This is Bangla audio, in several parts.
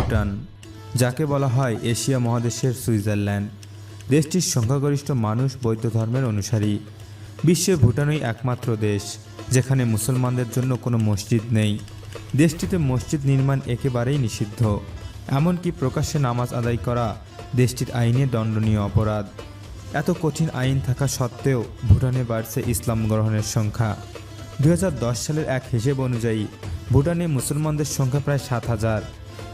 ভুটান, যাকে বলা হয় এশিয়া মহাদেশের সুইজারল্যান্ড। দেশটির সংখ্যাগরিষ্ঠ মানুষ বৌদ্ধ ধর্মের অনুসারী। বিশ্বে ভুটানই একমাত্র দেশ যেখানে মুসলমানদের জন্য কোনো মসজিদ নেই। দেশটিতে মসজিদ নির্মাণ একেবারেই নিষিদ্ধ, এমনকি প্রকাশ্যে নামাজ আদায় করা দেশটির আইনে দণ্ডনীয় অপরাধ। এত কঠিন আইন থাকা সত্ত্বেও ভুটানে বাড়ছে ইসলাম গ্রহণের সংখ্যা। 2010 সালের এক হিসেব অনুযায়ী ভুটানে মুসলমানদের সংখ্যা প্রায় 7,000।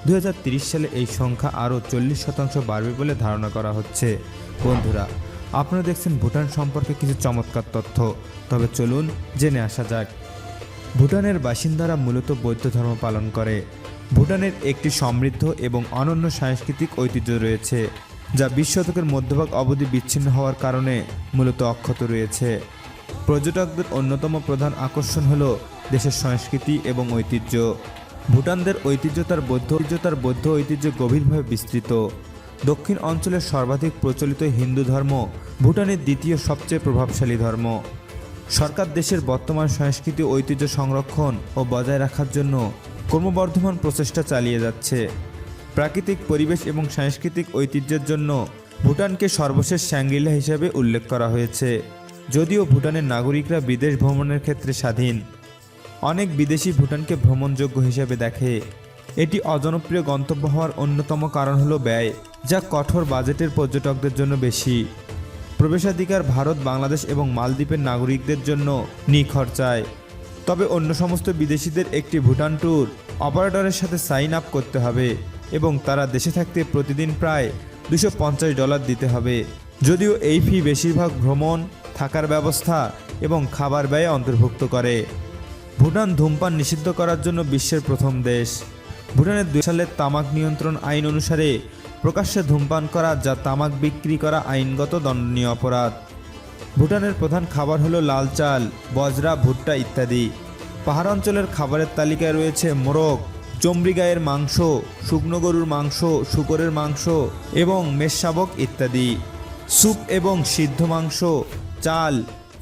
2030 সালে এই সংখ্যা আরও 40% বাড়বে বলে ধারণা করা হচ্ছে। বন্ধুরা, আপনারা দেখছেন ভুটান সম্পর্কে কিছু চমৎকার তথ্য, তবে চলুন জেনে আসা যাক। ভুটানের বাসিন্দারা মূলত বৌদ্ধ ধর্ম পালন করে। ভুটানের একটি সমৃদ্ধ এবং অনন্য সাংস্কৃতিক ঐতিহ্য রয়েছে, যা 20 শতকের মধ্যভাগ অবধি বিচ্ছিন্ন হওয়ার কারণে মূলত অক্ষত রয়েছে। পর্যটকদের অন্যতম প্রধান আকর্ষণ হল দেশের সংস্কৃতি এবং ঐতিহ্য। ভুটানদের ঐতিহ্য তার বৌদ্ধ ঐতিহ্য গভীরভাবে বিস্তৃত। দক্ষিণ অঞ্চলের সর্বাধিক প্রচলিত হিন্দু ধর্ম ভুটানের দ্বিতীয় সবচেয়ে প্রভাবশালী ধর্ম। সরকার দেশের বর্তমান সংস্কৃতি ঐতিহ্য সংরক্ষণ ও বজায় রাখার জন্য ক্রমবর্ধমান প্রচেষ্টা চালিয়ে যাচ্ছে। প্রাকৃতিক পরিবেশ এবং সাংস্কৃতিক ঐতিহ্যের জন্য ভুটানকে সর্বশেষ শ্যাংরিলা হিসেবে উল্লেখ করা হয়েছে। যদিও ভুটানের নাগরিকরা বিদেশ ভ্রমণের ক্ষেত্রে স্বাধীন, অনেক বিদেশি ভুটানকে ভ্রমণযোগ্য হিসেবে দেখে। এটি অজনপ্রিয় গন্তব্য হওয়ার অন্যতম কারণ হলো ব্যয়, যা কঠোর বাজেটের পর্যটকদের জন্য বেশি। প্রবেশাধিকার ভারত, বাংলাদেশ এবং মালদ্বীপের নাগরিকদের জন্য নিখরচায়। তবে অন্য সমস্ত বিদেশিদের একটি ভুটান ট্যুর অপারেটরের সাথে সাইন আপ করতে হবে এবং তারা দেশে থাকতে প্রতিদিন প্রায় $250 দিতে হবে। যদিও এই ফি বেশিরভাগ ভ্রমণ, থাকার ব্যবস্থা এবং খাবার ব্যয়ে অন্তর্ভুক্ত করে। ভুটান ধূমপান নিষিদ্ধ করার জন্য বিশ্বের প্রথম দেশ। ভুটানের 2 সালের তামাক নিয়ন্ত্রণ আইন অনুসারে প্রকাশ্যে ধূমপান করা, যা তামাক বিক্রি করা, আইনগত দণ্ডনীয় অপরাধ। ভুটানের প্রধান খাবার হলো লাল চাল, বজরা, ভুট্টা ইত্যাদি। পাহাড় অঞ্চলের খাবারের তালিকায় রয়েছে মোরগ, চমড়ি গায়ের মাংস, শুকনো গরুর মাংস, শূকরের মাংস এবং মেষ শাবক ইত্যাদি। স্যুপ এবং সিদ্ধ মাংস, চাল,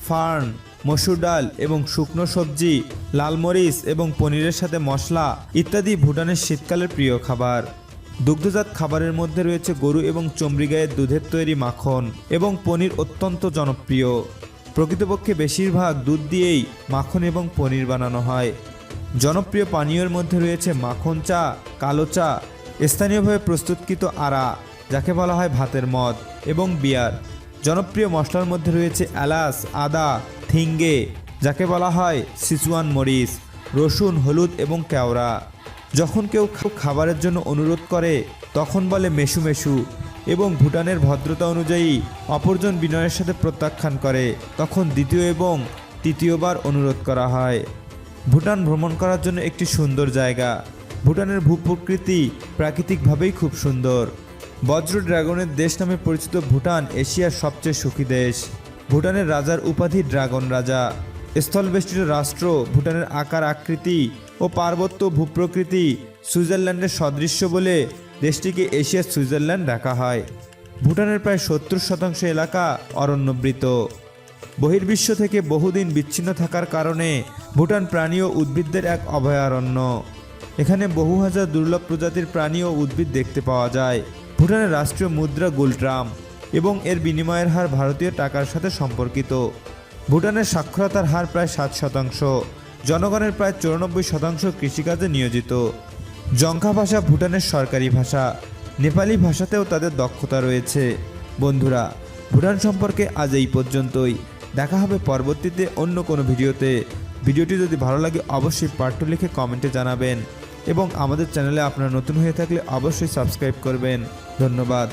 ফার্ন, মসুর ডাল এবং শুকনো সবজি, লাল মরিচ এবং পনিরের সাথে মশলা ইত্যাদি ভুটানের শীতকালের প্রিয় খাবার। দুগ্ধজাত খাবারের মধ্যে রয়েছে গরু এবং চমড়ি গায়ের দুধের তৈরি মাখন এবং পনির অত্যন্ত জনপ্রিয়। প্রকৃতপক্ষে বেশিরভাগ দুধ দিয়েই মাখন এবং পনির বানানো হয়। জনপ্রিয় পানীয়ের মধ্যে রয়েছে মাখন চা, কালো চা, স্থানীয়ভাবে প্রস্তুতকৃত আরা, যাকে বলা হয় ভাতের মদ, এবং বিয়ার। জনপ্রিয় মশলার মধ্যে রয়েছে এলাচ, আদা, থিঙ্গে, যাকে বলা হয় সিচুয়ান মরিচ, রসুন, হলুদ এবং কেওড়া। যখন কেউ খাবারের জন্য অনুরোধ করে তখন বলে মেশু মেশু এবং ভুটানের ভদ্রতা অনুযায়ী অপরজন বিনয়ের সাথে প্রত্যাখ্যান করে তখন দ্বিতীয় এবং তৃতীয়বার অনুরোধ করা হয়। ভুটান ভ্রমণ করার জন্য একটি সুন্দর জায়গা। ভুটানের ভূপ্রকৃতি প্রাকৃতিকভাবেই খুব সুন্দর। বজ্র ড্রাগনের দেশ নামে পরিচিত ভুটান এশিয়ার সবচেয়ে সুখী দেশ। ভুটানের রাজার উপাধি ড্রাগন রাজা। স্থলবেষ্টিত রাষ্ট্র, ভুটানের আকার আকৃতি ও পার্বত্য ভূপ্রকৃতি সুইজারল্যান্ডের সদৃশ্য বলে দেশটিকে এশিয়ার সুইজারল্যান্ড ডাকা হয়। ভুটানের প্রায় 70% এলাকা অরণ্যবৃত। বহির্বিশ্ব থেকে বহুদিন বিচ্ছিন্ন থাকার কারণে ভুটান প্রাণী ও উদ্ভিদদের এক অভয়ারণ্য। এখানে বহু হাজার দুর্লভ প্রজাতির প্রাণী ও উদ্ভিদ দেখতে পাওয়া যায়। ভুটানের রাষ্ট্রীয় মুদ্রা গুলট্রাম এবং এর বিনিময়ের হার ভারতীয় টাকার সাথে সম্পর্কিত। ভুটানের সাক্ষরতার হার প্রায় 7%। জনগণের প্রায় 94% কৃষিকাজে নিয়োজিত। জংখা ভাষা ভুটানের সরকারি ভাষা। নেপালি ভাষাতেও তাদের দক্ষতা রয়েছে। বন্ধুরা, ভুটান সম্পর্কে আজ এই পর্যন্তই। দেখা হবে পরবর্তীতে অন্য কোনো ভিডিওতে। ভিডিওটি যদি ভালো লাগে অবশ্যই পার্ট 2 লিখে কমেন্টে জানাবেন এবং আমাদের চ্যানেলে আপনারা নতুন হয়ে থাকলে অবশ্যই সাবস্ক্রাইব করবেন। ধন্যবাদ।